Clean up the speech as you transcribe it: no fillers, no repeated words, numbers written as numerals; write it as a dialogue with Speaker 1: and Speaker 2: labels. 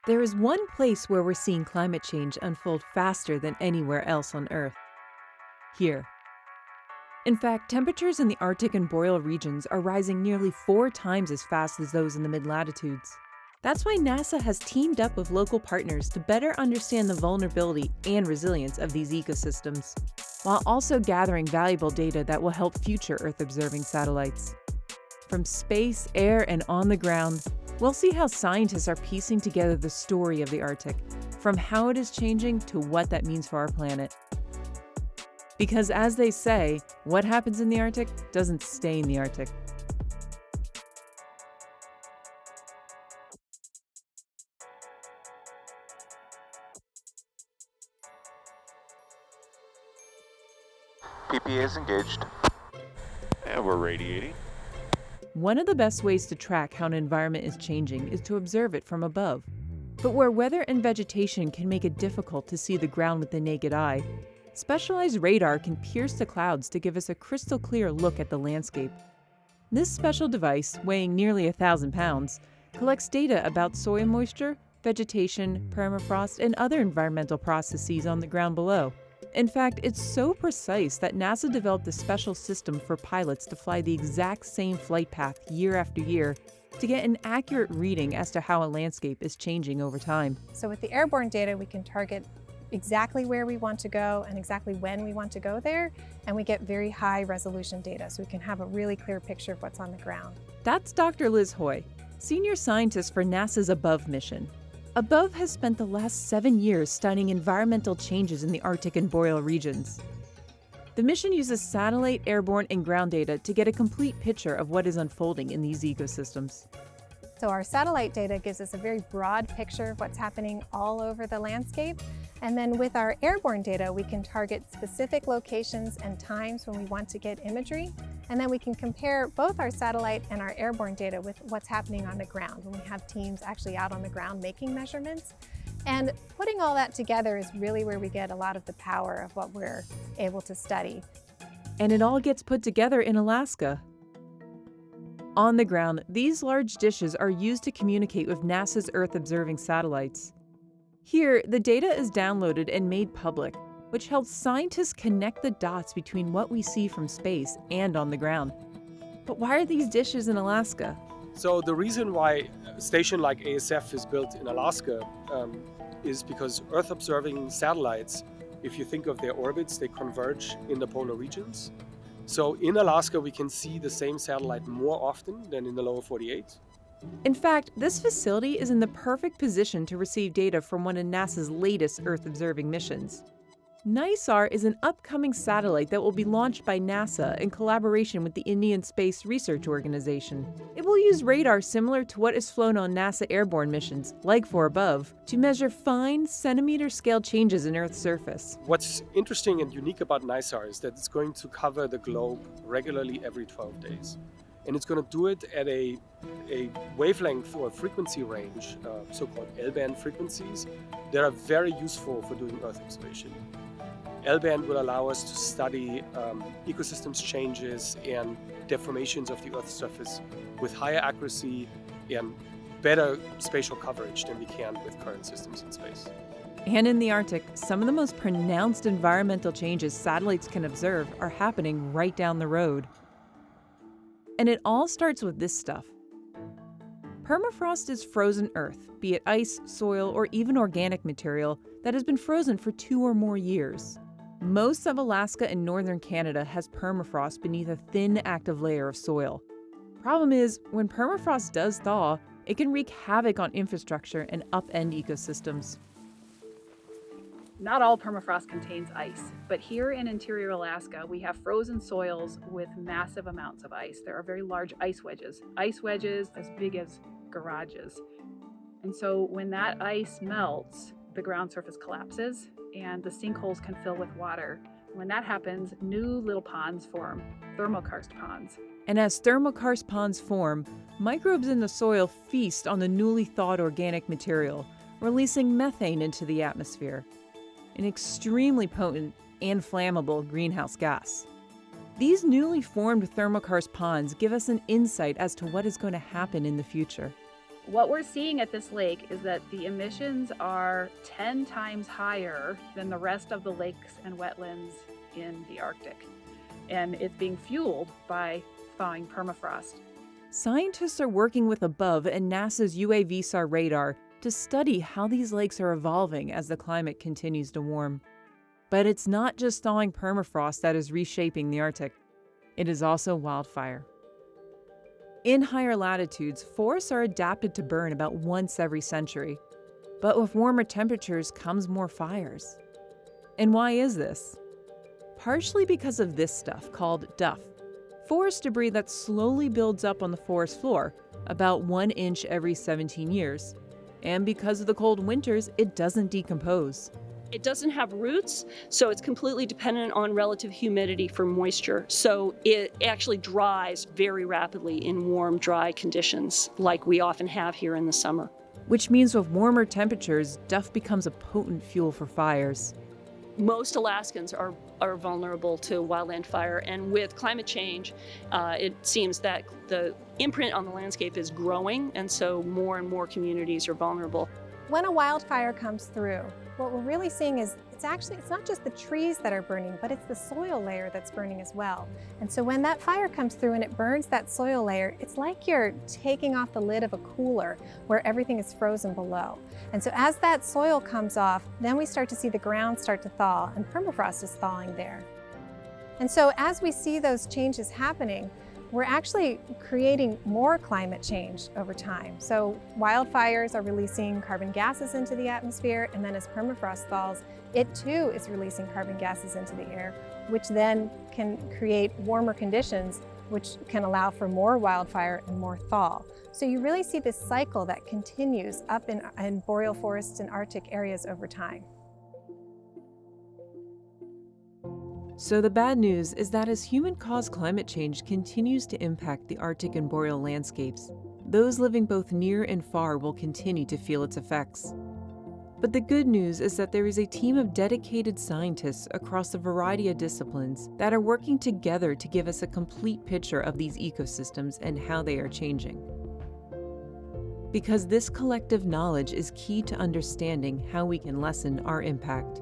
Speaker 1: There is one place where we're seeing climate change unfold faster than anywhere else on Earth. Here. In fact, temperatures in the Arctic and Boreal regions are rising nearly 4 times as fast as those in the mid-latitudes. That's why NASA has teamed up with local partners to better understand the vulnerability and resilience of these ecosystems, while also gathering valuable data that will help future Earth-observing satellites. From space, air, and on the ground, we'll see how scientists are piecing together the story of the Arctic, from how it is changing to what that means for our planet. Because as they say, what happens in the Arctic doesn't stay in the Arctic.
Speaker 2: PPA is engaged.
Speaker 3: And we're radiating.
Speaker 1: One of the best ways to track how an environment is changing is to observe it from above. But where weather and vegetation can make it difficult to see the ground with the naked eye, specialized radar can pierce the clouds to give us a crystal clear look at the landscape. This special device, weighing nearly 1,000 pounds, collects data about soil moisture, vegetation, permafrost, and other environmental processes on the ground below. In fact, it's so precise that NASA developed a special system for pilots to fly the exact same flight path year after year to get an accurate reading as to how a landscape is changing over time.
Speaker 4: So with the airborne data, we can target exactly where we want to go and exactly when we want to go there, and we get very high resolution data, so we can have a really clear picture of what's on the ground.
Speaker 1: That's Dr. Liz Hoy, senior scientist for NASA's ABOVE mission. ABOVE has spent the last 7 years studying environmental changes in the Arctic and Boreal regions. The mission uses satellite, airborne, and ground data to get a complete picture of what is unfolding in these ecosystems.
Speaker 4: So our satellite data gives us a very broad picture of what's happening all over the landscape. And then with our airborne data, we can target specific locations and times when we want to get imagery. And then we can compare both our satellite and our airborne data with what's happening on the ground when we have teams actually out on the ground making measurements. And putting all that together is really where we get a lot of the power of what we're able to study.
Speaker 1: And it all gets put together in Alaska. On the ground, these large dishes are used to communicate with NASA's Earth-observing satellites. Here, the data is downloaded and made public, which helps scientists connect the dots between what we see from space and on the ground. But why are these dishes in Alaska?
Speaker 5: So the reason why a station like ASF is built in Alaska is because Earth-observing satellites, if you think of their orbits, they converge in the polar regions. So in Alaska, we can see the same satellite more often than in the lower 48.
Speaker 1: In fact, this facility is in the perfect position to receive data from one of NASA's latest Earth-observing missions. NISAR is an upcoming satellite that will be launched by NASA in collaboration with the Indian Space Research Organization. It will use radar similar to what is flown on NASA airborne missions, like for ABOVE, to measure fine, centimeter-scale changes in Earth's surface.
Speaker 5: What's interesting and unique about NISAR is that it's going to cover the globe regularly every 12 days. And it's going to do it at a wavelength or frequency range, so-called L-band frequencies, that are very useful for doing Earth observation. L-band will allow us to study ecosystems changes and deformations of the Earth's surface with higher accuracy and better spatial coverage than we can with current systems in space.
Speaker 1: And in the Arctic, some of the most pronounced environmental changes satellites can observe are happening right down the road. And it all starts with this stuff. Permafrost is frozen earth, be it ice, soil, or even organic material that has been frozen for 2 or more years. Most of Alaska and northern Canada has permafrost beneath a thin, active layer of soil. Problem is, when permafrost does thaw, it can wreak havoc on infrastructure and upend ecosystems.
Speaker 6: Not all permafrost contains ice, but here in interior Alaska, we have frozen soils with massive amounts of ice. There are very large ice wedges as big as garages. And so when that ice melts, the ground surface collapses and the sinkholes can fill with water. When that happens, new little ponds form, thermokarst ponds.
Speaker 1: And as thermokarst ponds form, microbes in the soil feast on the newly thawed organic material, releasing methane into the atmosphere, an extremely potent and flammable greenhouse gas. These newly formed thermokarst ponds give us an insight as to what is going to happen in the future.
Speaker 6: What we're seeing at this lake is that the emissions are 10 times higher than the rest of the lakes and wetlands in the Arctic. And it's being fueled by thawing permafrost.
Speaker 1: Scientists are working with Above and NASA's UAVSAR radar to study how these lakes are evolving as the climate continues to warm. But it's not just thawing permafrost that is reshaping the Arctic. It is also wildfire. In higher latitudes, forests are adapted to burn about once every century. But with warmer temperatures comes more fires. And why is this? Partially because of this stuff called duff, forest debris that slowly builds up on the forest floor, about 1 inch every 17 years. And because of the cold winters, it doesn't decompose.
Speaker 2: It doesn't have roots, so it's completely dependent on relative humidity for moisture. So it actually dries very rapidly in warm, dry conditions, like we often have here in the summer.
Speaker 1: Which means with warmer temperatures, duff becomes a potent fuel for fires.
Speaker 2: Most Alaskans are vulnerable to wildland fire, and with climate change, it seems that the imprint on the landscape is growing, and so more and more communities are vulnerable.
Speaker 4: When a wildfire comes through, what we're really seeing is it's not just the trees that are burning, but it's the soil layer that's burning as well. And so when that fire comes through and it burns that soil layer, it's like you're taking off the lid of a cooler where everything is frozen below. And so as that soil comes off, then we start to see the ground start to thaw, and permafrost is thawing there. And so as we see those changes happening, we're actually creating more climate change over time. So wildfires are releasing carbon gases into the atmosphere, and then as permafrost thaws, it too is releasing carbon gases into the air, which then can create warmer conditions, which can allow for more wildfire and more thaw. So you really see this cycle that continues up in boreal forests and Arctic areas over time.
Speaker 1: So the bad news is that as human-caused climate change continues to impact the Arctic and boreal landscapes, those living both near and far will continue to feel its effects. But the good news is that there is a team of dedicated scientists across a variety of disciplines that are working together to give us a complete picture of these ecosystems and how they are changing. Because this collective knowledge is key to understanding how we can lessen our impact.